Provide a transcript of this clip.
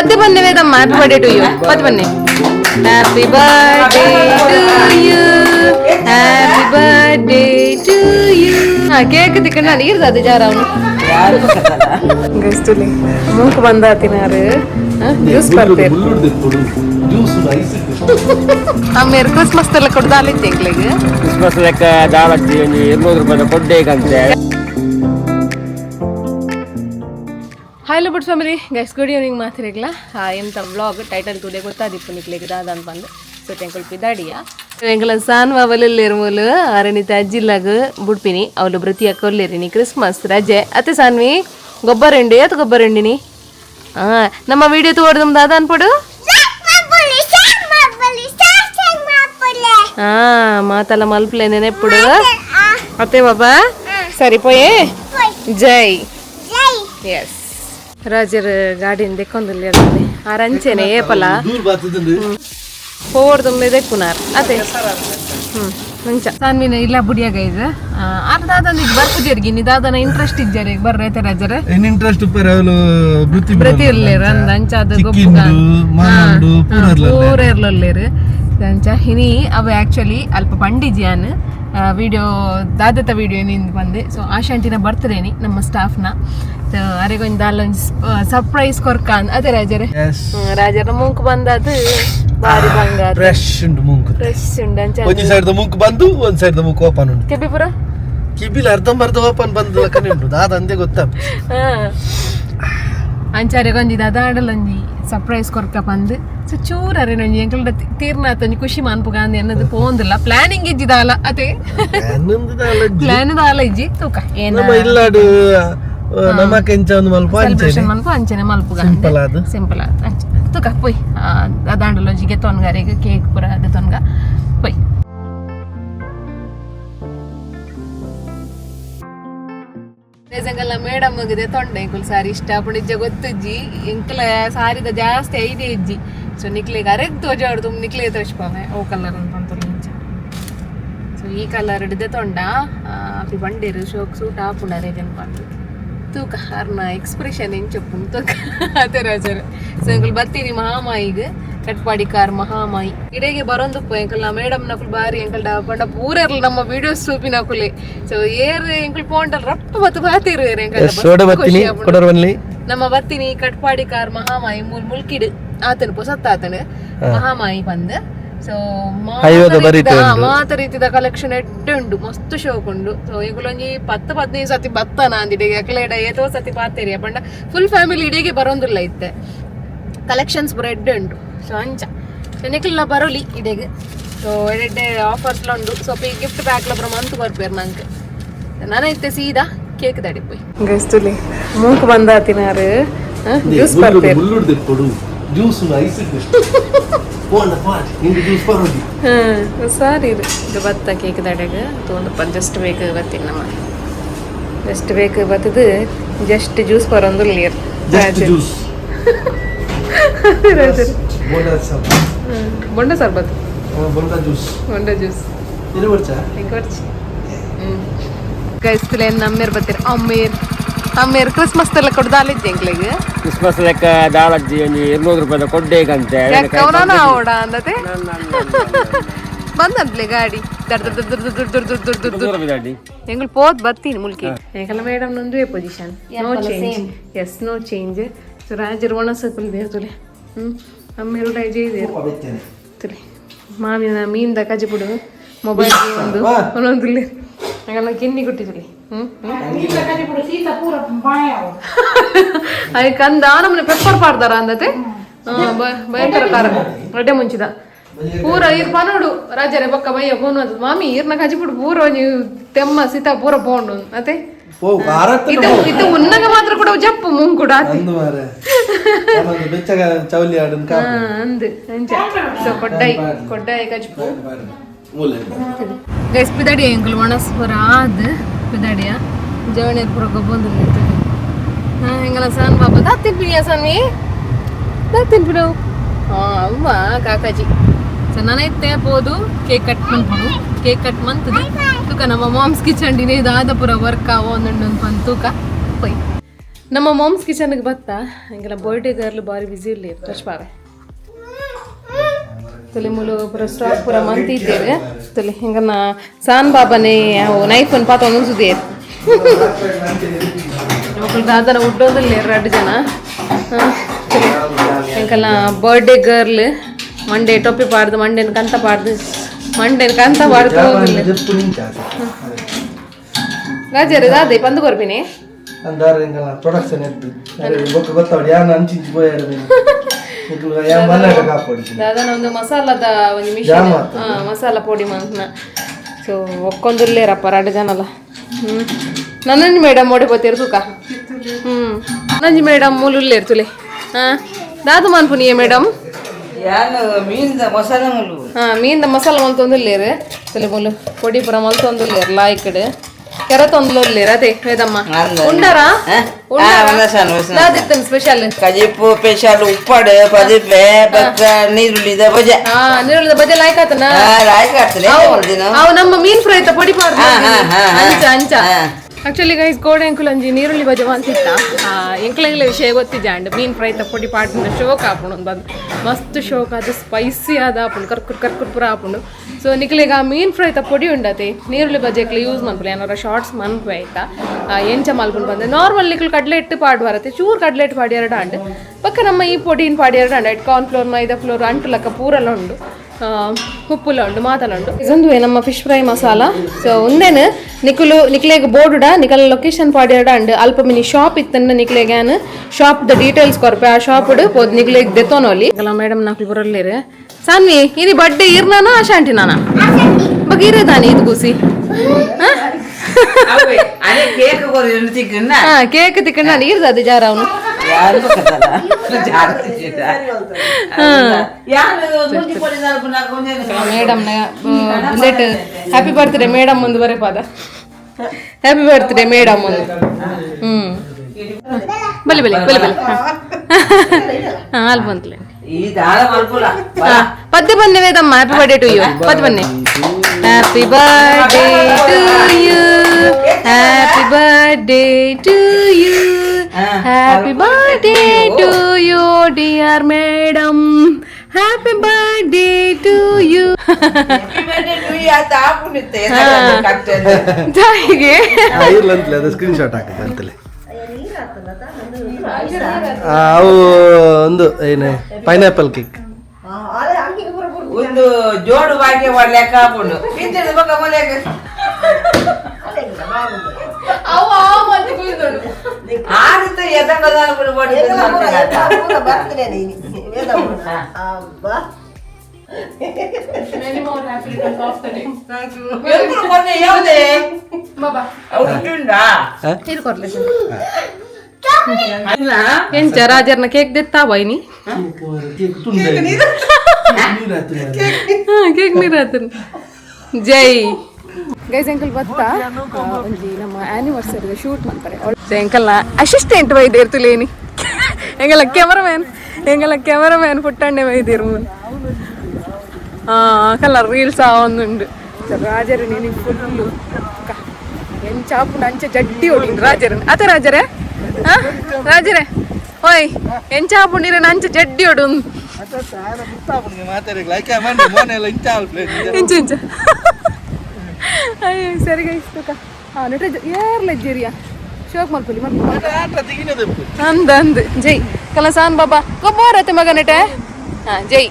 पत्ते बन्ने Vedamma happy birthday to you पत्ते बन्ने happy birthday to you happy birthday to you हां केक तिकना ನೀರು ದಾದೆ ಜಾರವನು ಯಾರು ಕತ್ತಲ್ಲ ಗಸ್ತುಲಿ ಮೂಕ ಬಂದ ತಿನಾರು ಜ್ಯೂಸ್ ಬರ್ತೆ ಜ್ಯೂಸ್ ರೈಸ್ ಅಮ್ಮೇರ್ ಕ್ರಿಸ್ಮಸ್ ತಲೆ ಕೊಡ್ದಾಲಿತ್ತೆ ಎಂಕ್ಲೆಗೆ ಕ್ರಿಸ್ಮಸ್ ಲೆಕ್ಕ ದಾಳತ್ತಿ 200 ರೂಪಾಯಿ ಕೊಡ್ಬೇಕಂತೆ hi lovebirds family guys good evening ಮಾತಿರಗ್ಲ ಎಂತ ವ್ಲಾಗ್ ಟೈಟಲ್ ತುಡೆ ಗೊತ್ತಾದಿಪ್ಪು ನಿಕ್ಲೆಗೆ ದಾದನ್ ಬಂದು ಸೊ ತೆಂಕಲ್ ಪಿದಾಡಿಯ ಎಂಕಲ ಸಾನ್ ವಾವಲೆಲ್ಲೇರು ಮೂಲು ಆರನಿತ ಅಜ್ಜಿಲ್ಲಾಗ ಬುಡ್ಪಿನಿ ಅವಳು ಬೃತಿ ಹಾಕೊಲ್ಲೇರಿನಿ ಕ್ರಿಸ್ಮಸ್ ರಜೆ ಅತ್ತೆ ಸಾನ್ವಿ ಗೊಬ್ಬರಂಡಿ ಅಥವಾ ಗೊಬ್ಬರಂಡಿನಿ ನಮ್ಮ ವಿಡಿಯೋ ತೋಡ್ದಮ್ ದಾದ ಅನ್ಪಡು ಮಾತಲ್ಲ ಮಲ್ಪಲೆ ನೆನೆಪ್ಪುಡು ಅತ್ತೆ ಬಾಬಾ ಸರಿ ಪೋಯೆ ಜೈ ಎಸ್ ರಾಜರ ಗಾಡಿನ ದೆಕ್ಕೊಂದಲ್ಲಿ ಅದೇ ಆರಂಚೆನೆ ಏಪಲ ಹೋಡ್ದೊಮ್ಮೆ ದೆಕ್ಕುನಾರ್ ಅದೇ ಮಂಚ ಸಾನ್ವಿನ ಇಲ್ಲ ಬುಡಿಯಾಗ ಇದು ದಾದನ ಈಗ ಬರ್ಪುಜರ್ಗಿ ನಿ ದಾದನ ಇಂಟ್ರೆಸ್ಟ್ ಇಜ್ಜರೆ ಬರ್ರೈತೆ ರಾಜರ ಇಂಟ್ರೆಸ್ಟ್ ಪರವಲು ಬೃತಿ ಇರ್ಲೇರು ಅಂಚಾದ ಪೂರ ಇರ್ಲೇರು ಅಂಚ ಹಿನಿ ಅವ ಆ್ಯಕ್ಚುಲಿ ಅಲ್ಪ ಪಂಡಿಜಿಯಾನ್ ವಿಡಿಯೋ ದಾದತ ವಿಡಿಯೋ ನಿಂದು ಬಂದೆ ಸೊ ಆಶಾಂಟಿನ ಬರ್ತದೇನಿ ನಮ್ಮ ಸ್ಟಾಫ್ನ ಅರೆಗೊಂದು ಅಲ್ಲೊಂದು ಸರ್ಪ್ರೈಸ್ ಕೊರ್ಕ ಅದೇ ರಾಜರೇ ರಾಜರ ಮುಂಕ್ ಬಂದದು ಬಾರಿ ಬಂಗಾರ ಫ್ರೆಶ್ ಉಂಟು ಮುಂಕ್ ಫ್ರೆಶ್ ಉಂಡು ಅಂಚ ಒಂದು ಸೈಡ್ ದ ಮುಂಕ್ ಬಂದು ಒಂದು ಸೈಡ್ ದ ಮುಂಕ್ ಓಪನ್ ಉಂಟು ಕೆಬಿಪುರ ಕಿಬಿಲ ಅರ್ಧಂಬರ್ಧ ಓಪನ್ ಬಂದು ಕನೆ ಉಂಟು ದಾದ ಅಂದೆ ಗೊತ್ತಾ ಅಂಚಾರೆಗೊಂದು ದಾದಾಡಲೊಂಜಿ ಸರ್ಪ್ರೈಸ್ ಕೊರ್ಕ ಬಂದು ಸೊ ಚೂರರೆ ನೊಂಜಿ ಎಂಕಲ್ಡ ತೀರ್ನಾತೊಂಜಿ ಖುಷಿ ಮಾನ್ಪು ಗಾಂಧಿ ಅನ್ನೋದು ಪೋಂದಿಲ್ಲ ಪ್ಲಾನಿಂಗ್ ಇಜ್ಜಿದಾಲ ಅದೇ ಪ್ಲಾನ್ ದಾಲ ಇಜ್ಜಿ ತೂಕ ಏನು ಇಲ್ಲಾಡು ನಮಕ್ಕೆ ಎಂಚ ಒಂದು ಮಲ್ಪ ಸೆಲೆಬ್ರೇಷನ್ ಮನ್ಪು ಅಂಚನೆ ಮಲ್ಪು ಗಾಂಧಿ ಸಿಂಪಲ್ ಆದ ಅಂಚ ತೂಕ ಪೊಯ್ ದಾಂಡಲೊಂಜಿಗೆ ತೊನ್ಗಾರಿಗೆ ಕೇಕ್ ಪುರ ಅದು ತೊನ್ಗ ಪೊಯ್ ಮೇಡಮ್ ಹೋಗಿದೆ ತೊಂಡೆ ಎಂಕುಲ್ ಸಾರಿ ಇಷ್ಟ ಪುಡಿಜ್ಜ ಗೊತ್ತಜ್ಜಿ ಎಂಕಲ ಸಾರಿದ ಜಾಸ್ತಿ ಐದೇ ಇಜ್ಜಿ ಸೊ ನಿಕ್ಲಿಗೆ ಅರೆಗ್ ತೋಜಾಡ್ದು ನಿಕ್ಲಿಗೆ ತೋರಿಸ್ಪಾವೆ ಓ ಕಲರ್ ಅಂತ ಇಂಚ ಸೊ ಈ ಕಲರ್ ಹಿಡಿದೆ ತೊಂಡ ಅಪ್ಪಿ ಬಂಡೇರು ಶೋಕ್ ಸೂಟ್ ಹಾಪುಂಡ ರೇಜನ್ ಪಂಡು ತೂಕ ಅರ್ನ ಎಕ್ಸ್ಪ್ರೆಷನ್ ಎಂಚಪ್ಪು ತೂಕ ಅದೇ ರಾಜರು ಸೊ ಎಂಕಲ್ ಬತ್ತೀನಿ ಮಹಾಮಾಯಿಗೆ ಕಟ್ಪಾಡಿ ಕಾರ್ ಮಹಾಮಾಯಿ ಇಡೆಗೆ ಬರೋದು ಎಂಕಲ್ ಮೇಡಮ್ ನಕುಲ್ ಬಾರಿ ಎಂಕಲ್ ಪಂಡ ಪೂರ ಇರಲಿ ನಮ್ಮ ವಿಡಿಯೋಸ್ ಸೂಪಿನ ನಕುಲೆ ಸೊ ಏರ್ ಎಂಕಲ್ ಪೋಂಡಲ್ ರಪ್ಪ ಮತ್ತು ಬಾತಿರು ನಮ್ಮ ಬತ್ತೀನಿ ಕಟ್ಪಾಡಿ ಕಾರ್ ಮಹಾಮಾಯಿ ಮುಲ್ಕಿಡ್ ಆತನ ಪೊಸತ್ತಾತನ ಮಹಾಮಾಯಿ ಬಂದ ಸೊ ಮಾತ ರೀತಿದ ಕಲೆಕ್ಷನ್ ಎಡ್ಡೆ ಉಂಡು ಮಸ್ತ್ ಶೋಕ್ ಉಂಡು ಸೊ ಈಗಲೊಂಜಿ 10-15 ಸತಿ ಬತ್ತಾನ ಅಂದಿಡೆಗೆ ಅಕ್ಲೇಡ ಏತೋ ಸತಿ ಪಾತೇರಿಯ ಪಂಡ ಫುಲ್ ಫ್ಯಾಮಿಲಿ ಇಡೆಗೆ ಬರೋದಿಲ್ಲ ಇತ್ತೆ ಕಲೆಕ್ಷನ್ಸ್ ಪೂರ ಎಡ್ಡೆ ಉಂಟು ಸೊ ಅಂಚ ನೆಕ್ಲೆಲ್ಲ ಬರೋಲಿ ಇಡೆಗೆ ಸೊ ಎಡ್ಡೆ ಆಫರ್ಸ್ಲ ಉಂಡು ಸ್ವಲ್ಪ ಈ ಗಿಫ್ಟ್ ಬ್ಯಾಗ್ಲ ಪುರ ಮಂತು ಬರ್ಪೇರು ನಂಗೆ ನಾನೈತೆ ಸೀದಾ ಕೇಕ್ ದಾಡಿ ಪೋಯ್ ಗಸ್ತುಲಿ ಮೂಕ್ ಬಂದ ತಿನಾರು ಜ್ಯೂಸ್ ಬರ್ಪೇರು ಜ್ಯೂಸ್ ಐಸ್ ಸಾರಿ ಇದು ಭತ್ತ ಕೇಕ್ ದಡೆಗೆ ತೊಗೊಂಡಪ್ಪ ಜಸ್ಟ್ ಬೇಕು ಬರ್ತೀನಿ ನಮ್ಮ ಜಸ್ಟ್ ಬೇಕು ಬರ್ತದು ಜಸ್ಟ್ ಜ್ಯೂಸ್ ಬರೋದು ನೀರು ಬೊಂಡ ಸರ್ಬತ್ ಬೊಂಡ ಜ್ಯೂಸ್ ಗೈಸ್ತಿಲ್ಲ ನಮ್ಮೇರ್ ಬರ್ತೀರಿ ಅಮ್ಮೇರ್ ಕ್ರಿಸ್ಮಸ್ ಎಲ್ಲ ಕೊಡ್ದಾಲಿದ್ದೆ ಎಂಕ್ಲೆಗೆ ಕ್ರಿಸ್ಮಸ್ ಲೆಕ್ಕ ದಾಳಜ್ಜಿ ಒಂಜಿ 200 ರೂಪಾಯಿ ಕೊಡ್ಬೇಕಂತೆ ಕವರನ ಓಡ ಅಂದತೆ ಬಂದಂತ್ಲೆ ಗಾಡಿ ಎಂಗಳು ಪೋತ್ ಬರ್ತೀನಿ ಮುಲ್ಕಿ ಎಂಕಲ್ಲ ಮೇಡಮ್ ನೊಂದುವೆ position no change yes no change so ರಾಜರು ಒಣಸಕುಲ್ ದೇರ್ತುಲೆ ಅಮ್ಮೇರು ಡೈಜೆ ಇದೆ ತುಲೆ ಮಾಮಿನ ಮೀನ್ದ ಕಜಿಪುಡು ಮೊಬೈಲ್ ಒಂದು ಒಂದೊಂದುಲೆ ಹಂಗಲ್ಲ ಕಿನ್ನಿ ಕೊಟ್ಟಿದ್ರಿ ಅಯ್ಯ ಕಂದ ನಮ್ಮನೆ ಪೆಪ್ಪರ್ ಪಾಡ್ದಾರ ಅಂದತೆ ಭಯಂಕರ ಕಾರ ಅಡ್ಡೆ ಮುಂಚಿದ ಪೂರ ಇರ್ ಪನೋಡು ರಾಜರೇ ಬಕ್ಕ ಬಯ್ಯ ಫೋನ್ ಅಂತ ಮಾಮಿ ಇರ್ನ ಕಜಿಪುಡು ಪೂರ ನೀವು ತೆಮ್ಮ ಸೀತಾ ಪೂರ ಪೋಂಡು ಅತೆ ಇದು ಉನ್ನಗ ಮಾತ್ರ ಕೂಡ ಜಪ್ಪು ಮುಂಗ್ ಕೂಡ ಅಂದ್ ಅಂಚ ಸೊ ಕೊಡ್ಡಾಯಿ ಕಜಿಪು ಗೈಸ್ ಪಿದಾಡಿ ಎಂಕಲ್ ಒಣಸ್ಪುರ ಆದ್ ಪಿದಾಡಿಯ ಜವಣೇರ್ ಪುರ ಗೊಬ್ಬಂದು ಹೆಂಗಲ್ಲ ಸಣ್ಣ ಬಾಬಾ ದಾತಿನ್ಪಿಡಿಯ ಸನ್ವಿ ದಾತಿನ್ಪಿಡು ಅಮ್ಮ ಕಾಕಾಜಿ ಸೊ ನನೈತೆ ಪೋದು ಕೇಕ್ ಕಟ್ ಮಾಡ್ಬೋದು ಕೇಕ್ ಕಟ್ ಮಂತದು ತೂಕ ನಮ್ಮ ಮಾಮ್ಸ್ ಕಿಚನ್ ಡಿನೇ ದಾದ ಪುರ ವರ್ಕ್ ಆವೋ ಒಂದೊಂದು ಪಂದ್ ತೂಕ ಪೈ ನಮ್ಮ ಮಾಮ್ಸ್ ಕಿಚನ್ಗೆ ಬತ್ತಾ ಹಿಂಗೆಲ್ಲ ಬರ್ಡೇ ಗರ್ಲ್ ಬಾರಿ ಬಿಸಿ ಇರಲಿ ತೋರಿಸ್ಪಾವೆ ತಲೆ ಮುಲು ಪೂರ ಸ್ಟಾಕ್ ಪೂರ ಮಂತಿ ಇದ್ದೇವೆ ತಲೆ ಹಿಂಗನ್ನ ಸಾನ್ ಬಾಬನೇ ನೈಫ್ ಅನ್ನು ಪಾತ ಒಂದು ಸುದ್ದಿ ಮಕ್ಕಳು ಅದನ್ನ ಉಡ್ಡೋದಿಲ್ಲ 2 ಜನ ಹಿಂಗೆಲ್ಲ ಬರ್ಡೇ ಗರ್ಲ್ ಮಂಡೆ ಟೊಪ್ಪಿ ಪಾಡ್ದು ಮಂಡೇನ ಕಂತ ಪಾಡ್ದು ರಾಜರು ಅದೇ ಬಂದು ಬರ್ತೀನಿ ಅಂದಾರೆ ಇಂಗಲ ಪ್ರೊಡಕ್ಷನ್ ಎದ್ದು ಅರೆ ಬೊಕ್ಕ ಗೊತ್ತಾವಡಿ ಯಾನ ಅಂಚಿಂಚಿ ಬೋಯಾರ ಇದು ಯಾ ಮನ್ನಡ ಕಾಪಡಿ ದಾದನ ಒಂದು ಮಸಾಲಾದ ಒಂದು ಮಿಶ್ರಣ ಮಸಾಲ ಪೊಡಿ ಮಂತ್ನ ಸೊ ಒಕ್ಕೊಂದಿರ್ಲೇರಪ್ಪ 2 ಜನ ಅಲ್ಲ ನನ್ನಂಜಿ ಮೇಡಮ್ ಓಡಿ ಬತ್ತೀರು ಸುಖ ನಂಜಿ ಮೇಡಮ್ ಮೂಲುಲ್ಲೇರು ತುಲೆ ದಾದು ಮನ್ಪುನಿಯೇ ಮೇಡಮ್ ಮೀನ್ದ ಮಸಾಲ ಮಲ್ತೊಂದಿಲ್ಲೇರು ತುಲೆ ಮುಲು ಪೊಡಿ ಪುರ ಮಲ್ತೊಂದಿಲ್ಲೇರು ಲಾಯ್ಕಡ್ ಕೆರ ತೊಂದ್ಲೊಲ್ಲೇರು ಅದೇ ವೇದಮ್ಮ ಉಂಡಾರಾ ದಾದಿತ್ತನ್ ಸ್ಪೆಷಲ್ ಕಜಿಪು ಸ್ಪೆಷಲ್ ಉಪ್ಪಡು ಪದಿಪೆ ಬಕ್ಕ ನೀರುಳ್ಳಿದ ಬಜೆ ನೀರುಳ್ಳಿದ ಬಜೆ ಲಾಯ್ಕಾತನ ಅವು ನಮ್ಮ ಮೀನ್ ಫ್ರೈ ತ ಪೊಡಿ ಪಾಡ್ದು ಅಂಚ ಆಕ್ಚುಲಿ ಗೈಸ್ ಗೋಡೆ ಅಂಕುಲ್ ಅಂಜಿ ನೀರುಳ್ಳಿ ಬಜೆ ಅಂತಿತ್ತ ಎಂಕ್ಲೆಂಗ್ಲೆ ವಿಷಯ ಗೊತ್ತಿದ್ದ ಮೀನ್ ಫ್ರೈ ತ ಪೊಡಿ ಪಾಡ್ದು ಶೋಕ್ ಹಾಪುಂಡು ಬಂದು ಮಸ್ತ್ ಶೋಕ್ ಅದು ಸ್ಪೈಸಿ ಆದ ಹಾಪುಂಡು ಕರ್ಕುರ್ ಪುರ ಹಾಪುಂಡು ಸೊ ನಿಕ್ಲೆಗ ಮೀನ್ ಫ್ರೈ ತ ಪೊಡಿ ಉಂಡತೆ ನೀರುಳ್ಳಿ ಬಜೆಕ್ಲೆ ಯೂಸ್ ಮನ್ಪುಲೆ ಏನಾರ ಶಾರ್ಟ್ಸ್ ಮನ್ಪು ಆಯ್ತಾ ಎಂಚ ಮಲ್ಪುಂಡು ಬಂದೆ ನಾರ್ಮಲ್ ನಿಕ್ಲು ಕಡ್ಲೆಟ್ ಪಾಡು ಬರತ್ತೆ ಚೂರು ಕಡ್ಲೆಟ್ ಪಾಡಿ 2 ಅಂಡ್ ಪಕ್ಕ ನಮ್ಮ ಈ ಪೊಡಿನ ಪಾಡಿ 2 and corn flour maida flour ಅಂಟು ಲಕ್ಕ ಪೂರೆಲ್ಲ ಉಂಡು ಉಪ್ಪುಲ ಉಂಡು ಮಾತಲ್ಲ ಉಂಡು ಇದೊಂದು ನಮ್ಮ ಫಿಶ್ ಫ್ರೈ ಮಸಾಲ ಸೊ ಒಂದೇನು ನಿಕ್ಲೆಗ್ board nickel location Padi 2 and ಅಲ್ಪ ಮಿನಿ ಶಾಪ್ ಇತ್ತಂಡ ನಿಕ್ಲೆಗ್ಯಾನ್ ಶಾಪ್ ದ ಡೀಟೇಲ್ಸ್ ಕೊರ್ಪೆ ಆ ಶಾಪ್ ಪೋದ್ ನಿಕ್ಲೆಗ್ ದೆತ್ತೋನೋಲಿ ಎಲ್ಲ ಮೇಡಮ್ ನಾಲ್ಕು ಬರಲ್ಲೇರೆ ಸಾನ್ವಿ ಇದು ಬಡ್ಡೆ ಇರ್ನಾನ ಆಶಾಂಟಿ ನಾನ ಬಗ್ ಇರೇದಾನಿ ಇದು ಕೂಸಿ ಕೇಕ್ ತಿಕ್ಕಂಡ ನಾನು ಇರ್ದ ಜಾರ ಅವನು madam late happy birthday madam ಒಂದು ಬರೇ ಪಾದ ಹ್ಯಾಪಿ ಬರ್ತ್ಡೇ ಮೇಡಮ್ ಒಂದು ಬಲಿ ಅಲ್ಲಿ ಬಂತಲೇ ಪದ್ಯ ಬನ್ನಿ Vedamma happy birthday to you ಪದ್ಯ ಬನ್ನಿ happy birthday to you happy birthday to you happy birthday to you dear madam happy birthday to you ಜಾಯಿಗೆ ಸ್ಕ್ರೀನ್ ಶಾಟ್ ಹಾಕಿದೆ ಅಂತಲೇ ಅವು ಒಂದು ಏನು ಪೈನಾಪಲ್ ಕೇಕ್ ಒಂದು ಜೋಡು ಭಾಗ್ಯ ಲೆಕ್ಕ ಹಾಕೊಂಡು ಆಗುತ್ತೆ ಎಂಚ ರಾಜರ್ನ ಕೇಕ್ ದೆತ್ತಾ ಬೈನಿ ಕೇಕ್ ನೀರಾತನ ಜೈ ಗೈಸ್ ಅಂಕಲ್ ಬತ್ತಾ ಒಂಜಿ ನಮ್ಮ ಆನಿವರ್ಸರಿಗೆ ಶೂಟ್ ಮಾಡ್ತಾರೆ ಎಂಕಲ್ನ ಅಸಿಸ್ಟೆಂಟ್ ವೈದ್ಯರು ತುಲೇನಿ ಎಂಗಲ್ಲ ಕ್ಯಾಮರಾಮ್ಯಾನ್ ಪುಟ್ಟಣ್ಣೆ ವೈದ್ಯರು ಕಲರ್ ರೀಲ್ಸ್ ಒಂದುಂಡು ರಾಜರು ನೀನು ಫುಲ್ಲು ಎಂಚಾಪುಂಡು ಅಂಚೆ ಜಡ್ಡಿ ಹೊಡಿ ರಾಜರು ಅತ ರಾಜರೇ ರಾಜರೇ ಓಯ್ ಎಂಚಾಪುಂಡಿರ ಅಂಚೆ ಜಡ್ಡಿ ಹೊಡು ಇಂಚ ಅಯ್ಯೋ ಸರಿಗ ಇಷ್ಟುಕ ನಟ ಏರ್ಲೆಜ್ಜೇರಿಯಾ ಶೋಕ್ ಮಲ್ಪುಲಿ ಅಂದ್ ಜೈ ಕಲಸಾನ್ ಬಾಬಾ ಗೊಬ್ಬರತ್ತೆ ಮಗ ನಟ ಜೈ